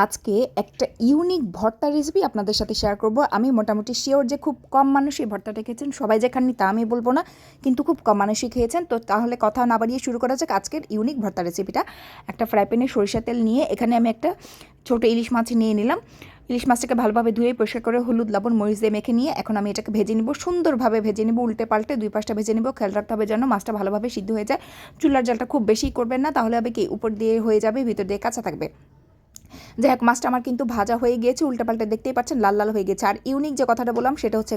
আজকে একটা ইউনিক ভর্তা রেসিপি আপনাদের সাথে শেয়ার করব। আমি মোটামুটি শিওর যে খুব কম মানুষই ভর্তাটা খেয়েছেন, সবাই যে খাননি তা আমি বলবো না, কিন্তু খুব কম মানুষই খেয়েছেন। তো তাহলে কথা না বাড়িয়ে শুরু করা যাক আজকের ইউনিক ভর্তা রেসিপিটা। একটা ফ্রাই প্যানে সরিষা তেল নিয়ে এখানে আমি একটা ছোটো ইলিশ মাছ নিয়ে নিলাম। ইলিশ মাছটাকে ভালোভাবে ধুয়ে পরিষ্কার করে হলুদ লবণ মরিচ দিয়ে মেখে নিয়ে এখন আমি এটাকে ভেজে নিব, সুন্দরভাবে ভেজে নিব, উল্টে পাল্টে দুই পাশটা ভেজে নিব। খেয়াল রাখতে হবে যেন মাছটা ভালোভাবে সিদ্ধ হয়ে যায়। চুলার জালটা খুব বেশি করবেন না, তাহলে হবে কি উপর দিয়ে হয়ে যাবে, ভিতর দিয়ে কাঁচা থাকবে। যাই হোক, মাছটা আমার কিন্তু ভাজা হয়ে গিয়েছে, উল্টাপাল্টা দেখতেই পাচ্ছেন লাল লাল হয়ে গেছে। আর ইউনিক যে কথাটা বললাম সেটা হচ্ছে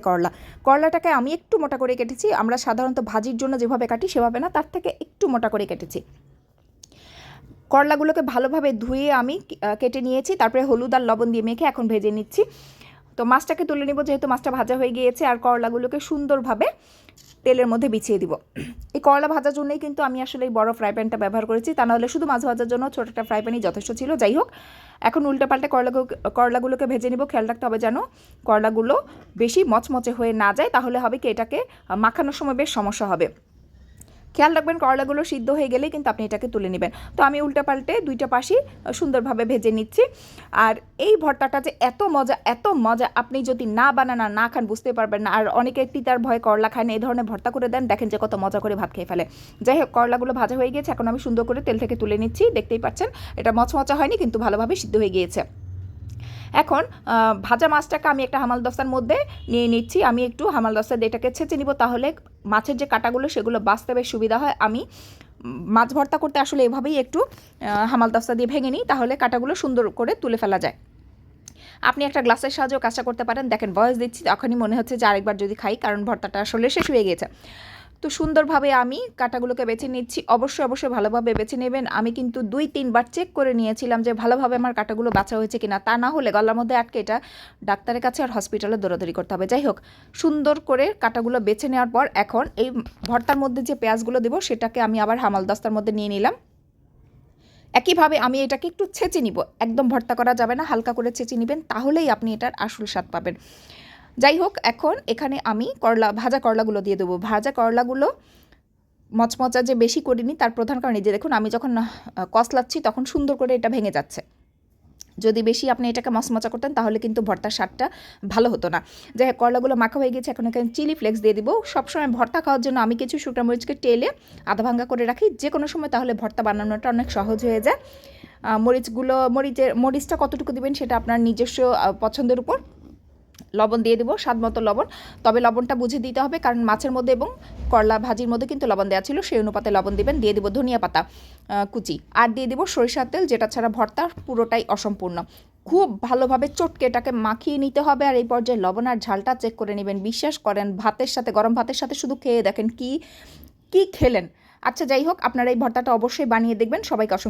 করলাটাকে আমি একটু মোটা করে কেটেছি। আমরা সাধারণত ভাজির জন্য যেভাবে কাটি সেভাবে না, তার থেকে একটু মোটা করে কেটেছি। করলাগুলোকে ভালোভাবে ধুয়ে আমি কেটে নিয়েছি, তারপরে হলুদ আর লবণ দিয়ে মেখে এখন ভেজে নিচ্ছি। তো মাছটাকে তুলে নিব, যেহেতু মাছটা ভাজা হয়ে গিয়েছে। আর করলাগুলোকে সুন্দরভাবে তেলের মধ্যে বিছিয়ে দিব। এই করলা ভাজার জন্যই কিন্তু আমি আসলে এই বড় ফ্রাই প্যানটা ব্যবহার করেছি, তা নাহলে শুধু মাছ ভাজার জন্য ছোটো একটা ফ্রাই প্যানই যথেষ্ট ছিল। যাই হোক, এখন উল্টে পাল্টে করলাগুলোকে ভেজে নিব। খেয়াল রাখতে হবে যেন করলাগুলো বেশি মচমচে হয়ে না যায়, তাহলে হবে কি এটাকে মাখানোর সময় বেশ সমস্যা হবে। খেয়াল রাখবেন করলাগুলো সিদ্ধ হয়ে গেলেই কিন্তু আপনি এটাকে তুলে নেবেন। তো আমি উল্টে পাল্টে দুইটা পাশই সুন্দরভাবে ভেজে নিচ্ছি। আর এই ভর্তাটা যে এত মজা, এত মজা, আপনি যদি না বানান আর না খান বুঝতে পারবেন না। আর অনেকে তিতার ভয় করলা খায় না, এই ধরনের ভর্তা করে দেন, দেখেন যে কত মজা করে ভাত খেয়ে ফেলে। যাই হোক, করলাগুলো ভাজা হয়ে গিয়েছে, এখন আমি সুন্দর করে তেল থেকে তুলে নিচ্ছি। দেখতেই পাচ্ছেন এটা মচমচা হয়নি, কিন্তু ভালোভাবে সিদ্ধ হয়ে গিয়েছে। এখন ভাজা মাছটাকে আমি একটা হামাল দস্তার মধ্যে নিয়ে নিচ্ছি। আমি একটু হামাল দস্তা দিয়ে এটাকে ছেঁচে নিব, তাহলে মাছের যে কাঁটাগুলো সেগুলো বাছতে বেশ সুবিধা হয়। আমি মাছ ভর্তা করতে আসলে এভাবেই একটু হামাল দস্তা দিয়ে ভেঙে নিই, তাহলে কাঁটাগুলো সুন্দর করে তুলে ফেলা যায়। আপনি একটা গ্লাসের সাহায্যেও কাজটা করতে পারেন। দেখেন ভয়েস দিচ্ছি, তখনই মনে হচ্ছে যে আরেকবার যদি খাই, কারণ ভর্তাটা আসলে শেষ হয়ে গিয়েছে। তো সুন্দরভাবে আমি কাঁটাগুলোকে বেছে নিচ্ছি। অবশ্যই ভালোভাবে বেছে নেবেন। আমি কিন্তু 2-3 বার চেক করে নিয়েছিলাম যে ভালোভাবে আমার কাঁটাগুলো বাছা হয়েছে কিনা, তা না হলে গলার মধ্যে আটকে এটা ডাক্তারের কাছে আর হসপিটালে দৌড়াদৌড়ি করতে হবে। যাই হোক, সুন্দর করে কাঁটাগুলো বেছে নেওয়ার পর এখন এই ভর্তার মধ্যে যে পেঁয়াজগুলো দেবো সেটাকে আমি আবার হামাল দস্তার মধ্যে নিয়ে নিলাম। একইভাবে আমি এটাকে একটু ছেঁচে নিব, একদম ভর্তা করা যাবে না, হালকা করে ছেঁচে নেবেন, তাহলেই আপনি এটার আসল স্বাদ পাবেন। যাই হোক, এখন এখানে আমি ভাজা করলাগুলো দিয়ে দেবো। ভাজা করলাগুলো মচমচা যে বেশি করিনি, তার প্রধান কারণ এই যে দেখুন, আমি যখন কষলাচ্ছি তখন সুন্দর করে এটা ভেঙে যাচ্ছে। যদি বেশি আপনি এটাকে মচমচা করতেন তাহলে কিন্তু ভর্তার স্বাদটা ভালো হতো না। যাই হোক, করলাগুলো মাখা হয়ে গেছে, এখন এখানে চিলি ফ্লেক্স দিয়ে দিব। সবসময় ভর্তা খাওয়ার জন্য আমি কিছু শুকনো মরিচকে টেলে আধা ভাঙ্গা করে রাখি, যে কোনো সময়, তাহলে ভর্তা বানানোটা অনেক সহজ হয়ে যায়। মরিচটা কতটুকু দিবেন সেটা আপনার নিজস্ব পছন্দের উপর। লবণ দিয়ে দেবো, স্বাদ মতো লবণ, তবে লবণটা বুঝে দিতে হবে, কারণ মাছের মধ্যে এবং করলা ভাজির মধ্যে কিন্তু লবণ দেওয়া ছিল, সেই অনুপাতে লবণ দিবেন। দিয়ে দেবো ধনিয়া পাতা কুচি, আর দিয়ে দেবো সরিষার তেল, যেটা ছাড়া ভর্তা পুরোটাই অসম্পূর্ণ। খুব ভালোভাবে চটকে এটাকে মাখিয়ে নিতে হবে। আর এই পর্যায়ে লবণ আর ঝালটা চেক করে নেবেন। বিশ্বাস করেন, ভাতের সাথে, গরম ভাতের সাথে শুধু খেয়ে দেখেন কি কি খেলেন। আচ্ছা, যাই হোক, আপনারা এই ভর্তাটা অবশ্যই বানিয়ে দেখবেন। সবাইকে অসংখ্য